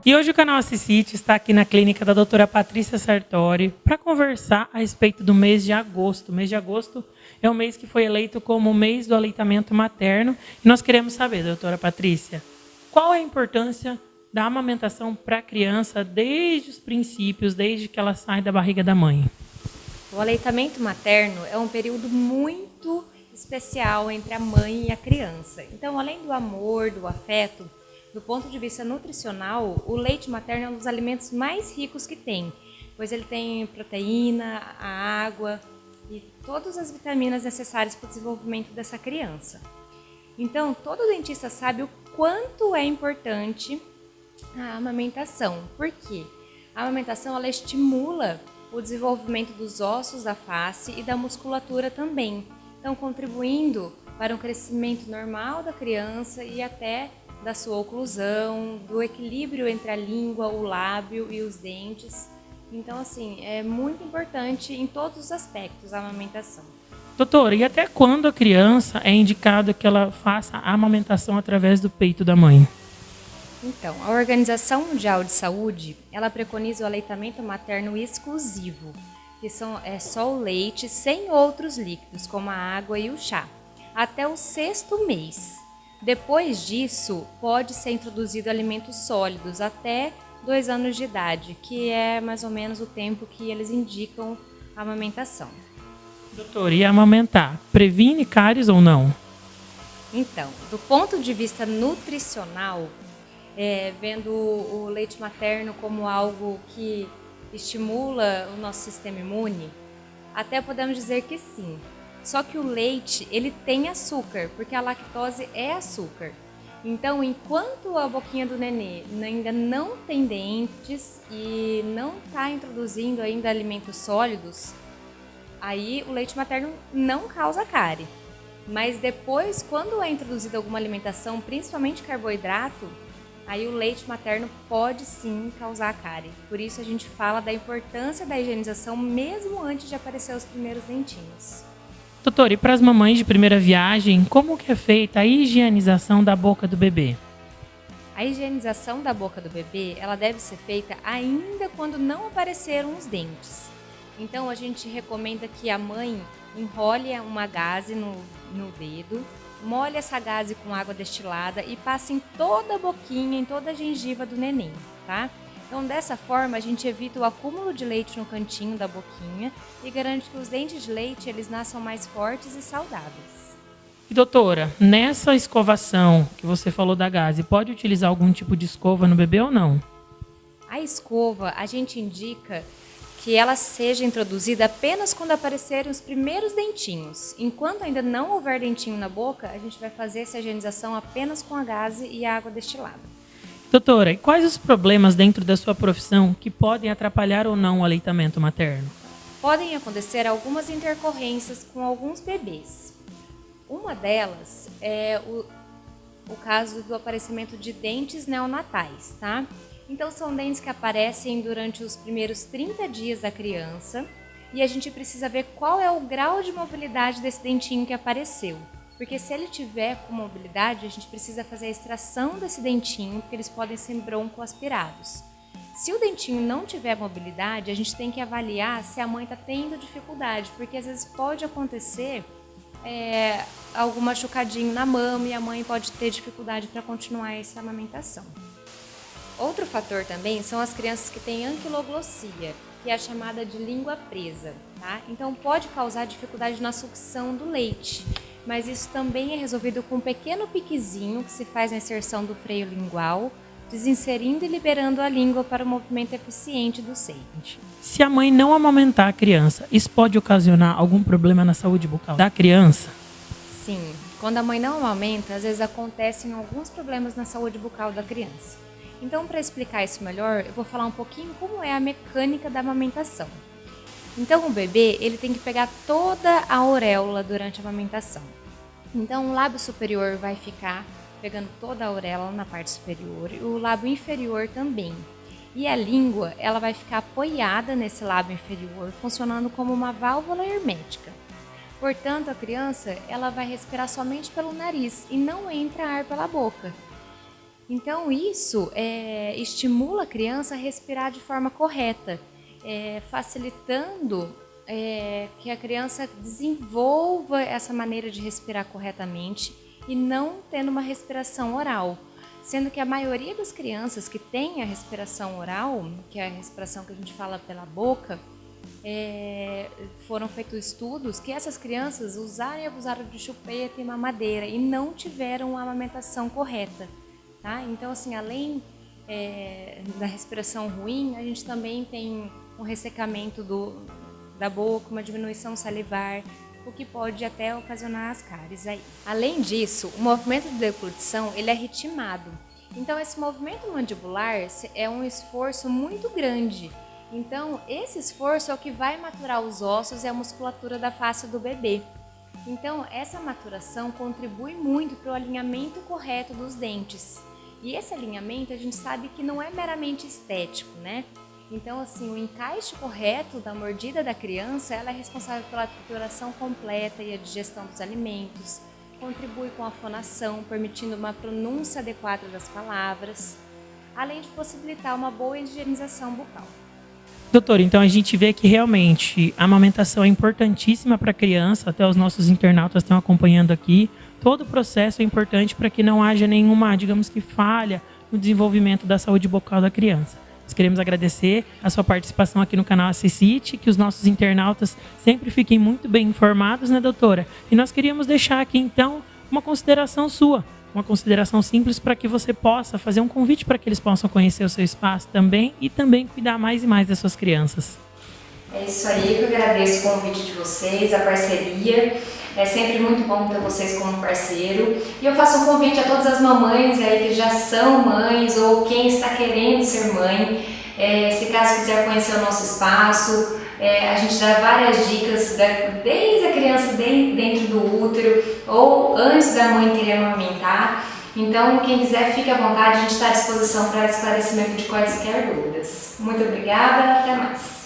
E hoje o canal Assisite está aqui na clínica da doutora Patrícia Sartori para conversar a respeito do mês de agosto. O mês de agosto é o mês que foi eleito como o mês do aleitamento materno. E nós queremos saber, doutora Patrícia, qual é a importância da amamentação para a criança desde os princípios, desde que ela sai da barriga da mãe? O aleitamento materno é um período muito especial entre a mãe e a criança. Então, além do amor, do afeto, do ponto de vista nutricional, o leite materno é um dos alimentos mais ricos que tem, pois ele tem proteína, a água e todas as vitaminas necessárias para o desenvolvimento dessa criança. Então, todo dentista sabe o quanto é importante a amamentação. Por quê? A amamentação ela estimula o desenvolvimento dos ossos da face e da musculatura também, então contribuindo para um crescimento normal da criança e até da sua oclusão, do equilíbrio entre a língua, o lábio e os dentes. Então, assim, é muito importante em todos os aspectos a amamentação. Doutora, e até quando a criança é indicado que ela faça a amamentação através do peito da mãe? Então, a Organização Mundial de Saúde, ela preconiza o aleitamento materno exclusivo, que é só o leite sem outros líquidos, como a água e o chá, até o 6º mês. Depois disso, pode ser introduzido alimentos sólidos até 2 anos de idade, que é mais ou menos o tempo que eles indicam a amamentação. Doutora, e amamentar previne cáries ou não? Então, do ponto de vista nutricional, vendo o leite materno como algo que estimula o nosso sistema imune, até podemos dizer que sim. Só que o leite, ele tem açúcar, porque a lactose é açúcar. Então, enquanto a boquinha do nenê ainda não tem dentes e não está introduzindo ainda alimentos sólidos, aí o leite materno não causa cárie. Mas depois, quando é introduzida alguma alimentação, principalmente carboidrato, aí o leite materno pode sim causar cárie. Por isso a gente fala da importância da higienização mesmo antes de aparecer os primeiros dentinhos. Doutora, e para as mamães de primeira viagem, como que é feita a higienização da boca do bebê? A higienização da boca do bebê, ela deve ser feita ainda quando não apareceram os dentes. Então a gente recomenda que a mãe enrole uma gaze no dedo, molhe essa gaze com água destilada e passe em toda a boquinha, em toda a gengiva do neném, tá? Então, dessa forma, a gente evita o acúmulo de leite no cantinho da boquinha e garante que os dentes de leite eles nasçam mais fortes e saudáveis. E doutora, nessa escovação que você falou da gaze, pode utilizar algum tipo de escova no bebê ou não? A escova, a gente indica que ela seja introduzida apenas quando aparecerem os primeiros dentinhos. Enquanto ainda não houver dentinho na boca, a gente vai fazer essa higienização apenas com a gaze e a água destilada. Doutora, e quais os problemas dentro da sua profissão que podem atrapalhar ou não o aleitamento materno? Podem acontecer algumas intercorrências com alguns bebês. Uma delas é o caso do aparecimento de dentes neonatais, tá? Então, são dentes que aparecem durante os primeiros 30 dias da criança e a gente precisa ver qual é o grau de mobilidade desse dentinho que apareceu. Porque se ele tiver com mobilidade, a gente precisa fazer a extração desse dentinho, porque eles podem ser broncoaspirados. Se o dentinho não tiver mobilidade, a gente tem que avaliar se a mãe está tendo dificuldade, porque às vezes pode acontecer algum machucadinho na mama e a mãe pode ter dificuldade para continuar essa amamentação. Outro fator também são as crianças que têm anquiloglossia, que é a chamada de língua presa, tá? Então pode causar dificuldade na sucção do leite, mas isso também é resolvido com um pequeno piquezinho que se faz na inserção do freio lingual, desinserindo e liberando a língua para o movimento eficiente do seio. Se a mãe não amamentar a criança, isso pode ocasionar algum problema na saúde bucal da criança? Sim, quando a mãe não amamenta, às vezes acontecem alguns problemas na saúde bucal da criança. Então, para explicar isso melhor, eu vou falar um pouquinho como é a mecânica da amamentação. Então, o bebê ele tem que pegar toda a auréola durante a amamentação. Então, o lábio superior vai ficar pegando toda a auréola na parte superior e o lábio inferior também. E a língua ela vai ficar apoiada nesse lábio inferior, funcionando como uma válvula hermética. Portanto, a criança ela vai respirar somente pelo nariz e não entra ar pela boca. Então, isso estimula a criança a respirar de forma correta, facilitando que a criança desenvolva essa maneira de respirar corretamente e não tendo uma respiração oral. Sendo que a maioria das crianças que tem a respiração oral, que é a respiração que a gente fala pela boca, foram feitos estudos que essas crianças usaram e abusaram de chupeta e mamadeira e não tiveram uma amamentação correta. Tá? Então, assim, além da respiração ruim, a gente também tem um ressecamento da boca, uma diminuição salivar, o que pode até ocasionar as cáries aí. Além disso, o movimento de deglutição ele é ritmado. Então, esse movimento mandibular é um esforço muito grande. Então, esse esforço é o que vai maturar os ossos e a musculatura da face do bebê. Então, essa maturação contribui muito para o alinhamento correto dos dentes. E esse alinhamento a gente sabe que não é meramente estético, né? Então, assim, o encaixe correto da mordida da criança, ela é responsável pela trituração completa e a digestão dos alimentos, contribui com a fonação, permitindo uma pronúncia adequada das palavras, além de possibilitar uma boa higienização bucal. Doutor, então a gente vê que realmente a amamentação é importantíssima para a criança, até os nossos internautas estão acompanhando aqui. Todo o processo é importante para que não haja nenhuma, digamos que, falha no desenvolvimento da saúde bucal da criança. Nós queremos agradecer a sua participação aqui no canal Assisite, que os nossos internautas sempre fiquem muito bem informados, né, doutora? E nós queríamos deixar aqui, então, uma consideração sua, uma consideração simples para que você possa fazer um convite para que eles possam conhecer o seu espaço também e também cuidar mais e mais das suas crianças. É isso aí, eu agradeço o convite de vocês, a parceria. É sempre muito bom ter vocês como parceiro. E eu faço um convite a todas as mamães aí que já são mães ou quem está querendo ser mãe. Se caso quiser conhecer o nosso espaço, a gente dá várias dicas, desde a criança dentro do útero ou antes da mãe querer amamentar. Então, quem quiser, fique à vontade, a gente está à disposição para esclarecimento de quaisquer dúvidas. Muito obrigada, até mais.